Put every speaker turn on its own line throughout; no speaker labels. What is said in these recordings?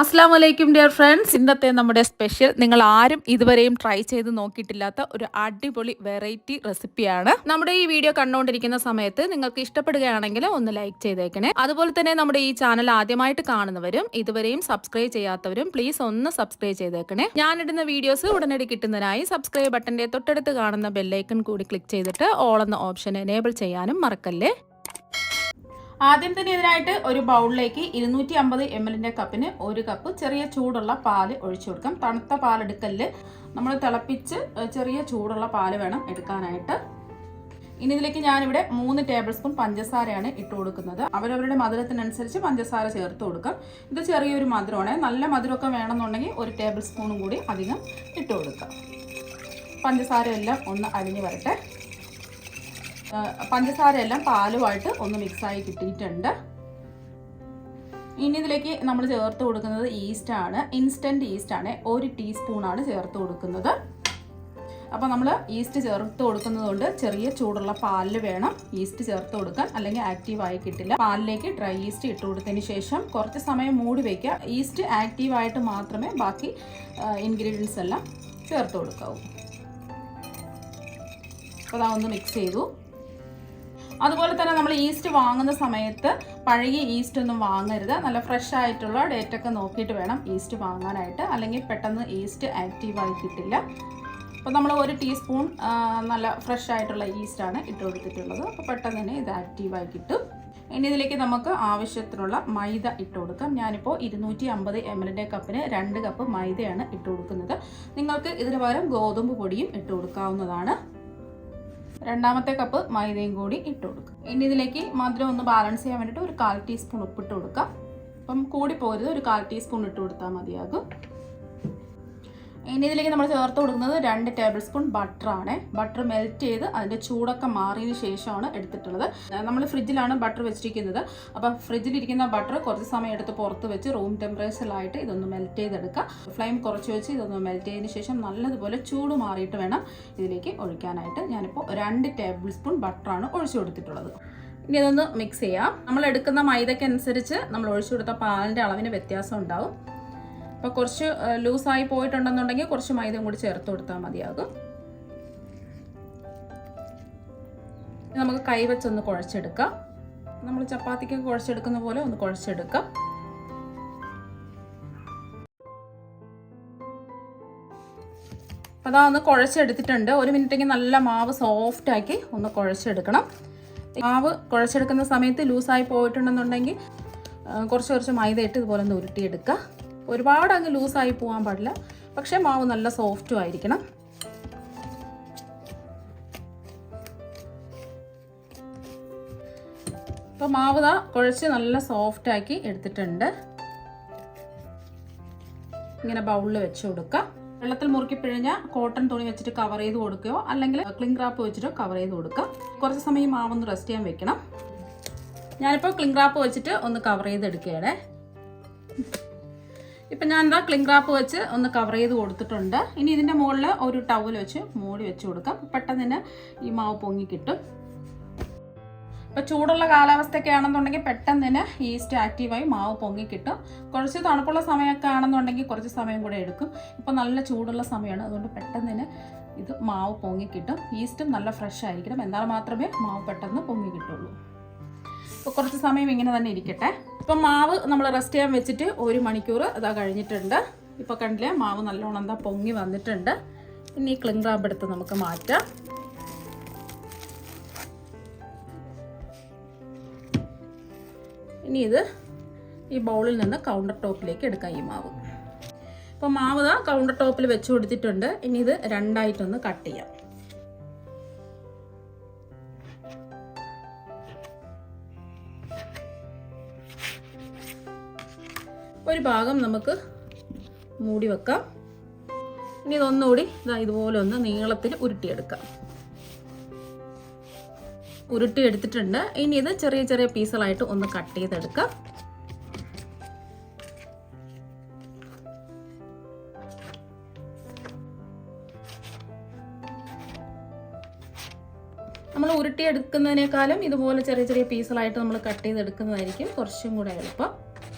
അസ്സലാമു അലൈക്കും dear friends. ഇന്നത്തെ നമ്മുടെ സ്പെഷ്യൽ നിങ്ങൾ ആരും ഇതുവരെയും ട്രൈ ചെയ്ത് നോക്കിയിട്ടില്ലാത്ത ഒരു അടിപൊളി വെറൈറ്റി റെസിപ്പിയാണ്. നമ്മുടെ ഈ വീഡിയോ കണ്ടുകൊണ്ടിരിക്കുന്ന സമയത്ത് നിങ്ങൾക്ക് ഇഷ്ടപ്പെടുകയാണെങ്കിൽ ഒന്ന് ലൈക്ക് ചെയ്തേക്കണേ. അതുപോലെ തന്നെ നമ്മുടെ ഈ ചാനൽ ആദ്യമായിട്ട് കാണുന്നവരും ഇതുവരെയും സബ്സ്ക്രൈബ് ചെയ്യാത്തവരും പ്ലീസ് ഒന്ന് സബ്സ്ക്രൈബ് ചെയ്തേക്കണേ. ഞാനിടുന്ന വീഡിയോസ് ഉടനടി കിട്ടുന്നതിനായി സബ്സ്ക്രൈബ് ബട്ടന്റെ തൊട്ടടുത്ത് കാണുന്ന ബെല്ലൈക്കൺ കൂടി ക്ലിക്ക് ചെയ്തിട്ട് ഓൾ എന്ന ഓപ്ഷൻ എനേബിൾ ചെയ്യാനും മറക്കല്ലേ. ആദ്യം തന്നെ ഇതിനായിട്ട് ഒരു ബൗളിലേക്ക് 250 ml കപ്പിന് 1 കപ്പ് ചെറിയ ചൂടുള്ള പാല് ഒഴിച്ചു കൊടുക്കാം. തണുത്ത പാലെടുക്കല്, നമ്മൾ തിളപ്പിച്ച് ചെറിയ ചൂടുള്ള പാല് വേണം എടുക്കാനായിട്ട്. ഇനി ഇതിലേക്ക് ഞാനിവിടെ 3 ടേബിൾ സ്പൂൺ പഞ്ചസാരയാണ് ഇട്ട് കൊടുക്കുന്നത്. അവരവരുടെ മധുരത്തിനനുസരിച്ച് പഞ്ചസാര ചേർത്ത് കൊടുക്കാം. ഇത് ചെറിയൊരു മധുരമാണ്. നല്ല മധുരമൊക്കെ വേണമെന്നുണ്ടെങ്കിൽ 1 ടേബിൾ സ്പൂണും കൂടി അധികം ഇട്ട് കൊടുക്കാം. പഞ്ചസാര എല്ലാം ഒന്ന് അലിഞ്ഞ് വരട്ടെ. പഞ്ചസാര എല്ലാം പാലുമായിട്ട് ഒന്ന് മിക്സായി കിട്ടിയിട്ടുണ്ട്. ഇനി ഇതിലേക്ക് നമ്മൾ ചേർത്ത് കൊടുക്കുന്നത് ഈസ്റ്റ് ആണ്. ഇൻസ്റ്റൻറ്റ് ഈസ്റ്റ് ആണ്. 1 ടീസ്പൂണാണ് ചേർത്ത് കൊടുക്കുന്നത്. അപ്പോൾ നമ്മൾ ഈസ്റ്റ് ചേർത്ത് കൊടുക്കുന്നത് കൊണ്ട് ചെറിയ ചൂടുള്ള പാലിൽ വേണം ഈസ്റ്റ് ചേർത്ത് കൊടുക്കാൻ, അല്ലെങ്കിൽ ആക്റ്റീവായി കിട്ടില്ല. പാലിലേക്ക് ഡ്രൈ ഈസ്റ്റ് ഇട്ട് കൊടുത്തതിന് ശേഷം കുറച്ച് സമയം മൂടി വയ്ക്കുക. ഈസ്റ്റ് ആക്റ്റീവായിട്ട് മാത്രമേ ബാക്കി ഇൻഗ്രീഡിയൻസ് എല്ലാം ചേർത്ത് കൊടുക്കാവൂ. അപ്പോൾ അതൊന്ന് മിക്സ് ചെയ്തു. അതുപോലെ തന്നെ നമ്മൾ ഈസ്റ്റ് വാങ്ങുന്ന സമയത്ത് പഴകിയ ഈസ്റ്റ് ഒന്നും വാങ്ങരുത്. നല്ല ഫ്രഷ് ആയിട്ടുള്ള ഡേറ്റൊക്കെ നോക്കിയിട്ട് വേണം ഈസ്റ്റ് വാങ്ങാനായിട്ട്, അല്ലെങ്കിൽ പെട്ടെന്ന് ഈസ്റ്റ് ആക്റ്റീവായി കിട്ടില്ല. അപ്പോൾ നമ്മൾ 1 ടീസ്പൂൺ നല്ല ഫ്രഷ് ആയിട്ടുള്ള ഈസ്റ്റാണ് ഇട്ട് കൊടുത്തിട്ടുള്ളത്. അപ്പോൾ പെട്ടെന്ന് തന്നെ ഇത് ആക്റ്റീവായി കിട്ടും. ഇനി ഇതിലേക്ക് നമുക്ക് ആവശ്യത്തിനുള്ള മൈദ ഇട്ട് കൊടുക്കാം. ഞാനിപ്പോൾ 250 ml കപ്പിന് 2 കപ്പ് മൈദയാണ് ഇട്ട് കൊടുക്കുന്നത്. നിങ്ങൾക്ക് ഇതിന് പകരം ഗോതമ്പ് പൊടിയും ഇട്ട് കൊടുക്കാവുന്നതാണ്. രണ്ടാമത്തെ കപ്പ് മൈദയും കൂടി ഇട്ട് കൊടുക്കുക. ഇനി ഇതിലേക്ക് മധുരം ഒന്ന് ബാലൻസ് ചെയ്യാൻ വേണ്ടിയിട്ട് ഒരു 1/4 ടീസ്പൂൺ ഉപ്പിട്ട് കൊടുക്കാം. അപ്പം കൂടി പോരുത്, ഒരു 1/4 ടീസ്പൂൺ ഇട്ട് കൊടുത്താൽ മതിയാകും. ഇനി ഇതിലേക്ക് നമ്മൾ ചേർത്ത് കൊടുക്കുന്നത് 2 ടേബിൾ സ്പൂൺ ബട്ടറാണ്. ബട്ടർ മെൽറ്റ് ചെയ്ത് അതിൻ്റെ ചൂടൊക്കെ മാറിയതിന് ശേഷമാണ് എടുത്തിട്ടുള്ളത്. നമ്മൾ ഫ്രിഡ്ജിലാണ് ബട്ടർ വെച്ചിരിക്കുന്നത്. അപ്പം ഫ്രിഡ്ജിലിരിക്കുന്ന ബട്ടർ കുറച്ച് സമയം എടുത്ത് പുറത്ത് വെച്ച് റൂം ടെമ്പറേച്ചറിലായിട്ട് ഇതൊന്ന് മെൽറ്റ് ചെയ്തെടുക്കുക. ഫ്ലെയിം കുറച്ച് വെച്ച് ഇതൊന്ന് മെൽറ്റ് ചെയ്തതിന് ശേഷം നല്ലതുപോലെ ചൂട് മാറിയിട്ട് വേണം ഇതിലേക്ക് ഒഴിക്കാനായിട്ട്. ഞാനിപ്പോൾ 2 ടേബിൾ സ്പൂൺ ബട്ടറാണ് ഒഴിച്ചു കൊടുത്തിട്ടുള്ളത്. ഇനി ഇതൊന്ന് മിക്സ് ചെയ്യാം. നമ്മൾ എടുക്കുന്ന മൈദയ്ക്കനുസരിച്ച് നമ്മൾ ഒഴിച്ചു കൊടുത്ത പാലിൻ്റെ അളവിന് വ്യത്യാസം ഉണ്ടാവും. അപ്പോൾ കുറച്ച് ലൂസായി പോയിട്ടുണ്ടെന്നുണ്ടെങ്കിൽ കുറച്ച് മൈദയും കൂടി ചേർത്ത് കൊടുത്താൽ മതിയാകും. നമുക്ക് കൈ വെച്ചൊന്ന് കുഴച്ചെടുക്കാം. നമ്മൾ ചപ്പാത്തിക്ക് കുഴച്ചെടുക്കുന്ന പോലെ ഒന്ന് കുഴച്ചെടുക്കാം. അപ്പോൾ അതാ ഒന്ന് കുഴച്ചെടുത്തിട്ടുണ്ട്. 1 മിനിറ്റെങ്കിൽ നല്ല മാവ് സോഫ്റ്റാക്കി ഒന്ന് കുഴച്ചെടുക്കണം. മാവ് കുഴച്ചെടുക്കുന്ന സമയത്ത് ലൂസായി പോയിട്ടുണ്ടെന്നുണ്ടെങ്കിൽ കുറച്ച് മൈദ ഇട്ട് ഇതുപോലെ ഒന്ന് ഉരുട്ടിയെടുക്കുക. ഒരുപാട് അങ്ങ് ലൂസായി പോകാൻ പാടില്ല, പക്ഷേ മാവ് നല്ല സോഫ്റ്റും ആയിരിക്കണം. അപ്പോൾ മാവ് കുഴച്ച് നല്ല സോഫ്റ്റാക്കി എടുത്തിട്ടുണ്ട്. ഇങ്ങനെ ബൗളിൽ വെച്ച് കൊടുക്കുക. വെള്ളത്തിൽ മുറുക്കി പിഴിഞ്ഞ കോട്ടൺ തുണി വെച്ചിട്ട് കവർ ചെയ്ത് കൊടുക്കുകയോ അല്ലെങ്കിൽ ക്ലിംഗ് റാപ്പ് വെച്ചിട്ടോ കവർ ചെയ്ത് കൊടുക്കുക. കുറച്ച് സമയം മാവൊന്ന് റെസ്റ്റ് ചെയ്യാൻ വെക്കണം. ഞാനിപ്പോൾ ക്ലിംഗ് റാപ്പ് വെച്ചിട്ട് ഒന്ന് കവർ ചെയ്തെടുക്കുകയാണ്. ഇപ്പം ഞാൻ എന്താ ക്ലിംഗ് റാപ്പ് വെച്ച് ഒന്ന് കവർ ചെയ്ത് കൊടുത്തിട്ടുണ്ട്. ഇനി ഇതിൻ്റെ മുകളിൽ ഒരു ടവൽ വെച്ച് മൂടി വെച്ച് കൊടുക്കാം. പെട്ടെന്ന് തന്നെ ഈ മാവ് പൊങ്ങി കിട്ടും. ഇപ്പോൾ ചൂടുള്ള കാലാവസ്ഥയൊക്കെ ആണെന്നുണ്ടെങ്കിൽ പെട്ടെന്ന് തന്നെ ഈസ്റ്റ് ആക്റ്റീവായി മാവ് പൊങ്ങി കിട്ടും. കുറച്ച് തണുപ്പുള്ള സമയമൊക്കെ ആണെന്നുണ്ടെങ്കിൽ കുറച്ച് സമയം കൂടെ എടുക്കും. ഇപ്പോൾ നല്ല ചൂടുള്ള സമയമാണ്, അതുകൊണ്ട് പെട്ടെന്ന് തന്നെ ഇത് മാവ് പൊങ്ങി കിട്ടും. ഈസ്റ്റും നല്ല ഫ്രഷ് ആയിരിക്കണം, എന്നാൽ മാത്രമേ മാവ് പെട്ടെന്ന് പൊങ്ങി കിട്ടുള്ളൂ. അപ്പോൾ കുറച്ച് സമയം ഇങ്ങനെ തന്നെ ഇരിക്കട്ടെ. ഇപ്പം മാവ് നമ്മൾ റെസ്റ്റ് ചെയ്യാൻ വെച്ചിട്ട് 1 മണിക്കൂർ അതാ കഴിഞ്ഞിട്ടുണ്ട്. ഇപ്പോൾ കണ്ടില്ലേ, മാവ് നല്ലോണം എന്താ പൊങ്ങി വന്നിട്ടുണ്ട്. ഇനി ഈ ക്ലിംഗ് റാപ്പ് എടുത്ത് നമുക്ക് മാറ്റാം. ഇനി ഇത് ഈ ബൗളിൽ നിന്ന് കൗണ്ടർ ടോപ്പിലേക്ക് എടുക്കാം ഈ മാവ്. അപ്പോൾ മാവ് കൗണ്ടർ ടോപ്പിൽ വെച്ച് കൊടുത്തിട്ടുണ്ട്. ഇനി ഇത് 2ആയിട്ടൊന്ന് കട്ട് ചെയ്യാം. ഒരു ഭാഗം നമുക്ക് മൂടി വെക്കാം. ഇനി ഇതൊന്നുകൂടി ഇതുപോലെ ഒന്ന് നീളത്തിൽ ഉരുട്ടിയെടുക്കാം. ഉരുട്ടിയെടുത്തിട്ടുണ്ട്. ഇനി ഇത് ചെറിയ ചെറിയ പീസുകളായിട്ട് ഒന്ന് കട്ട് ചെയ്തെടുക്കാം. നമ്മൾ ഉരുട്ടിയെടുക്കുന്നതിനേക്കാളും ഇതുപോലെ ചെറിയ ചെറിയ പീസുകളായിട്ട് നമ്മൾ കട്ട് ചെയ്തെടുക്കുന്നതായിരിക്കും കുറച്ചും കൂടെ എളുപ്പം.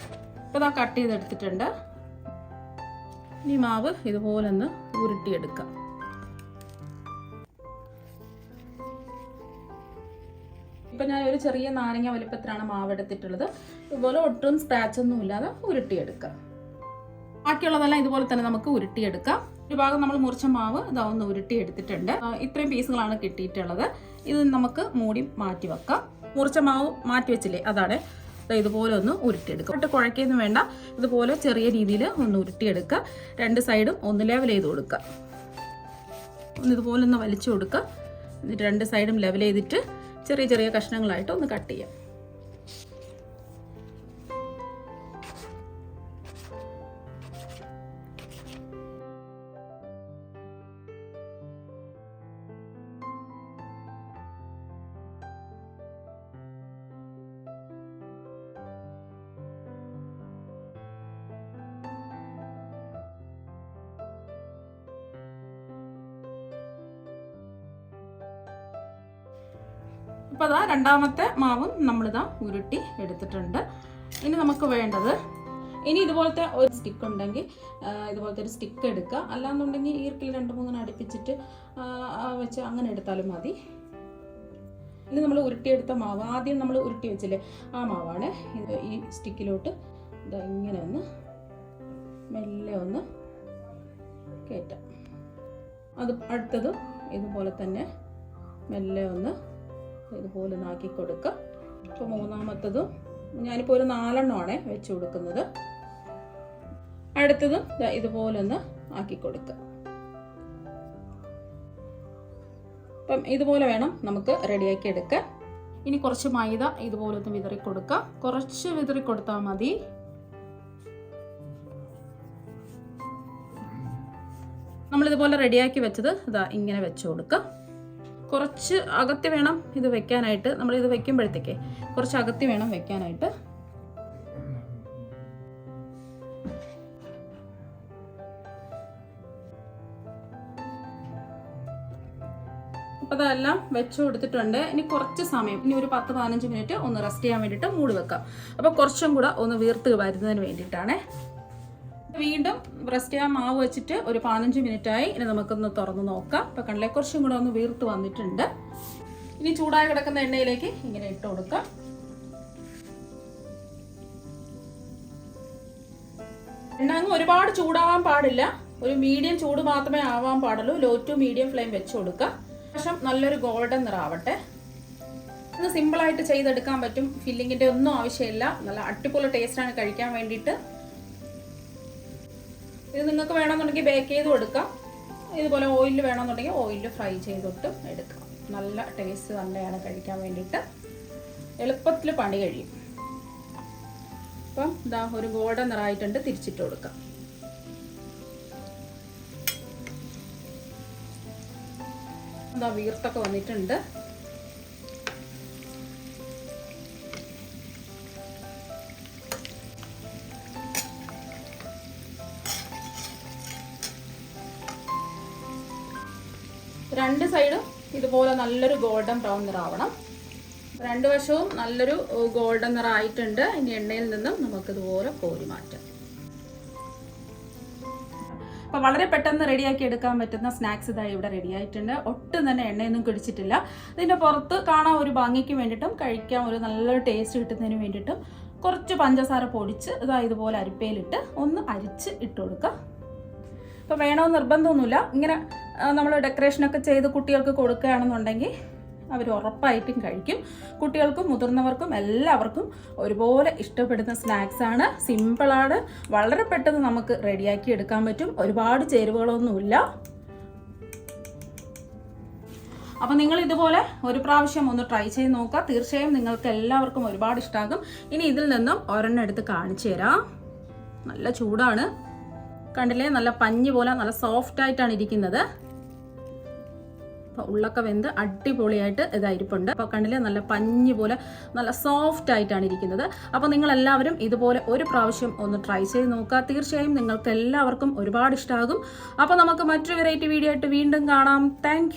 ഇപ്പോൾ ഇതാ കട്ട് ചെയ്തെടുത്തിട്ടുണ്ട്. ഇനി മാവ് ഇതുപോലെ ഒന്ന് ഉരുട്ടിയെടുക്കാം. ഇപ്പം ഞാൻ ഒരു ചെറിയ നാരങ്ങ വലിപ്പത്തിലാണ് മാവ് എടുത്തിട്ടുള്ളത്. ഇതുപോലെ ഒട്ടും സ്ക്രാച്ച് ഒന്നും ഇല്ലാതെ ഉരുട്ടിയെടുക്കാം. ബാക്കിയുള്ളതെല്ലാം ഇതുപോലെ തന്നെ നമുക്ക് ഉരുട്ടിയെടുക്കാം. ഒരു ഭാഗം നമ്മൾ മുറിച്ച മാവ് ഇതാവുന്ന ഉരുട്ടിയെടുത്തിട്ടുണ്ട്. ഇത്രയും പീസുകളാണ് കിട്ടിയിട്ടുള്ളത്. ഇത് നമുക്ക് മൂടി മാറ്റി വെക്കാം. മുറിച്ച മാവ് മാറ്റി വെച്ചില്ലേ, അതാണ് ഇതുപോലെ ഒന്ന് ഉരുട്ടിയെടുക്കുക. ഒട്ട് കുഴക്കൊന്നും വേണ്ട, ഇതുപോലെ ചെറിയ രീതിയിൽ ഒന്ന് ഉരുട്ടിയെടുക്കുക. രണ്ട് സൈഡും ഒന്ന് ലെവൽ ചെയ്ത് കൊടുക്കുക. ഒന്ന് ഇതുപോലെ ഒന്ന് വലിച്ചു കൊടുക്കുക. എന്നിട്ട് രണ്ട് സൈഡും ലെവൽ ചെയ്തിട്ട് ചെറിയ ചെറിയ കഷ്ണങ്ങളായിട്ട് ഒന്ന് കട്ട് ചെയ്യാം. അപ്പോൾ അതാ രണ്ടാമത്തെ മാവും നമ്മളിതാ ഉരുട്ടി എടുത്തിട്ടുണ്ട്. ഇനി നമുക്ക് വേണ്ടത്, ഇനി ഇതുപോലത്തെ ഒരു സ്റ്റിക്ക് ഉണ്ടെങ്കിൽ ഇതുപോലത്തെ ഒരു സ്റ്റിക്ക് എടുക്കുക. അല്ലാന്നുണ്ടെങ്കിൽ ഈർക്കിൽ 2-3 അടുപ്പിച്ചിട്ട് വെച്ച് അങ്ങനെ എടുത്താലും മതി. ഇനി നമ്മൾ ഉരുട്ടിയെടുത്ത മാവ്, ആദ്യം നമ്മൾ ഉരുട്ടി വെച്ചില്ലേ ആ മാവാണ് ഈ സ്റ്റിക്കിലോട്ട് ഇതാ ഇങ്ങനെ ഒന്ന് മെല്ലെ ഒന്ന് കയറ്റാം. അത് അടുത്തത് ഇതുപോലെ തന്നെ മെല്ലെ ഒന്ന് ഇതുപോലെ ഒന്ന് ആക്കി കൊടുക്കുക. ഇപ്പോൾ മൂന്നാമത്തതും ഞാനിപ്പോൾ ഒരു 4 എണ്ണമാണ് വെച്ച് കൊടുക്കുന്നത്. അടുത്തതും ഇതുപോലെ ഒന്ന് ആക്കി കൊടുക്കുക. അപ്പം ഇതുപോലെ വേണം നമുക്ക് റെഡിയാക്കി എടുക്കാൻ. ഇനി കുറച്ച് മൈദ ഇതുപോലെ ഒന്ന് വിതറി കൊടുക്കുക. കുറച്ച് വിതറി കൊടുത്താൽ മതി. നമ്മളിതുപോലെ റെഡിയാക്കി വെച്ചത് ഇതാ ഇങ്ങനെ വെച്ച് കൊടുക്കുക. കുറച്ച് അകത്തി വേണം ഇത് വെക്കാനായിട്ട്. നമ്മളിത് വെക്കുമ്പോഴത്തേക്ക് കുറച്ച് അകത്തി വേണം വെക്കാനായിട്ട്. അപ്പോൾ അതെല്ലാം വെച്ച് കൊടുത്തിട്ടുണ്ട്. ഇനി കുറച്ച് സമയം, ഇനി ഒരു 10-15 മിനിറ്റ് ഒന്ന് റെസ്റ്റ് ചെയ്യാൻ വേണ്ടിയിട്ട് മൂടി വെക്കാം. അപ്പോൾ കുറച്ചും കൂടെ ഒന്ന് വീർത്ത് വരുന്നതിന് വേണ്ടിയിട്ടാണ്. വീണ്ടും റെസ്റ്റ് ചെയ്യാൻ മാവ് വെച്ചിട്ട് ഒരു 15 മിനിറ്റായി. ഇനി നമുക്കൊന്ന് തുറന്ന് നോക്കാം. അപ്പോൾ കണ്ടില്ലേ, കുറച്ചും കൂടെ ഒന്ന് വീർത്ത് വന്നിട്ടുണ്ട്. ഇനി ചൂടായി കിടക്കുന്ന എണ്ണയിലേക്ക് ഇങ്ങനെ ഇട്ട് കൊടുക്കാം. എണ്ണ അങ്ങ് ഒരുപാട് ചൂടാവാൻ പാടില്ല, ഒരു മീഡിയം ചൂട് മാത്രമേ ആവാൻ പാടുള്ളൂ. ലോ ടു മീഡിയം ഫ്ലെയിം വെച്ച് കൊടുക്കുക. ശേഷം നല്ലൊരു ഗോൾഡൻ നിറാവട്ടെ. ഇത് സിമ്പിളായിട്ട് ചെയ്തെടുക്കാൻ പറ്റും. ഫില്ലിങ്ങിൻ്റെ ഒന്നും ആവശ്യമില്ല. നല്ല അടിപൊളി ടേസ്റ്റാണ് കഴിക്കാൻ വേണ്ടിയിട്ട്. ഇത് നിങ്ങൾക്ക് വേണമെന്നുണ്ടെങ്കിൽ ബേക്ക് ചെയ്ത് കൊടുക്കാം. ഇതുപോലെ ഓയിലിൽ വേണമെന്നുണ്ടെങ്കിൽ ഓയിലിൽ ഫ്രൈ ചെയ്തിട്ടും എടുക്കാം. നല്ല ടേസ്റ്റ് തന്നെയാണ് കഴിക്കാൻ വേണ്ടിയിട്ട്. എളുപ്പത്തിൽ പണി കഴിയും. അപ്പം ഇതാ ഒരു ഗോൾഡൻ നിറായിട്ടുണ്ട്. തിരിച്ചിട്ട് കൊടുക്കാം. ഇതാ വീർത്തൊക്കെ വന്നിട്ടുണ്ട്. രണ്ട് സൈഡും ഇതുപോലെ നല്ലൊരു ഗോൾഡൻ ബ്രൗൺ നിറാവണം. രണ്ട് വശവും നല്ലൊരു ഗോൾഡൻ നിറായിട്ടുണ്ട്. ഇനി എണ്ണയിൽ നിന്നും നമുക്കിതുപോലെ കോരി മാറ്റാം. അപ്പോൾ വളരെ പെട്ടെന്ന് റെഡിയാക്കി എടുക്കാൻ പറ്റുന്ന സ്നാക്സ് ഇതായി ഇവിടെ റെഡി ആയിട്ടുണ്ട്. ഒട്ടും തന്നെ എണ്ണയൊന്നും കുടിച്ചിട്ടില്ല. ഇതിൻ്റെ പുറത്ത് കാണാൻ ഒരു ഭംഗിക്ക് വേണ്ടിയിട്ടും കഴിക്കാൻ ഒരു നല്ലൊരു ടേസ്റ്റ് കിട്ടുന്നതിന് വേണ്ടിയിട്ടും കുറച്ച് പഞ്ചസാര പൊടിച്ച് ഇതാ ഇതുപോലെ അരിപ്പയിലിട്ട് ഒന്ന് അരിച്ച് ഇട്ട് കൊടുക്കുക. ഇപ്പോൾ വേണമെന്ന് നിർബന്ധമൊന്നുമില്ല. ഇങ്ങനെ നമ്മൾ ഡെക്കറേഷനൊക്കെ ചെയ്ത് കുട്ടികൾക്ക് കൊടുക്കുകയാണെന്നുണ്ടെങ്കിൽ അവർ ഉറപ്പായിട്ടും കഴിക്കും. കുട്ടികൾക്കും മുതിർന്നവർക്കും എല്ലാവർക്കും ഒരുപോലെ ഇഷ്ടപ്പെടുന്ന സ്നാക്സാണ്. സിമ്പിളാണ്, വളരെ പെട്ടെന്ന് നമുക്ക് റെഡിയാക്കി എടുക്കാൻ പറ്റും. ഒരുപാട് ചേരുവകളൊന്നുമില്ല. അപ്പോൾ നിങ്ങൾ ഇതുപോലെ ഒരു പ്രാവശ്യം ഒന്ന് ട്രൈ ചെയ്ത് നോക്കുക. തീർച്ചയായും നിങ്ങൾക്ക് എല്ലാവർക്കും ഒരുപാട് ഇഷ്ടമാകും. ഇനി ഇതിൽ നിന്നും ഒരെണ്ണം എടുത്ത് കാണിച്ചു തരാം. നല്ല ചൂടാണ്, കണ്ടില്ലേ, നല്ല പഞ്ഞി പോലെ നല്ല സോഫ്റ്റ് ആയിട്ടാണ് ഇരിക്കുന്നത്. അപ്പോൾ ഉള്ളൊക്കെ വെന്ത് അടിപൊളിയായിട്ട് ഇതായിരിപ്പുണ്ട്. അപ്പോൾ കണ്ടില്ലേ, നല്ല പഞ്ഞി പോലെ നല്ല സോഫ്റ്റ് ആയിട്ടാണ് ഇരിക്കുന്നത്. അപ്പോൾ നിങ്ങളെല്ലാവരും ഇതുപോലെ ഒരു പ്രാവശ്യം ഒന്ന് ട്രൈ ചെയ്ത് നോക്കുക. തീർച്ചയായും നിങ്ങൾക്ക് എല്ലാവർക്കും ഒരുപാട് ഇഷ്ടമാകും. അപ്പോൾ നമുക്ക് മറ്റൊരു വെറൈറ്റി വീഡിയോ ആയിട്ട് വീണ്ടും കാണാം. താങ്ക്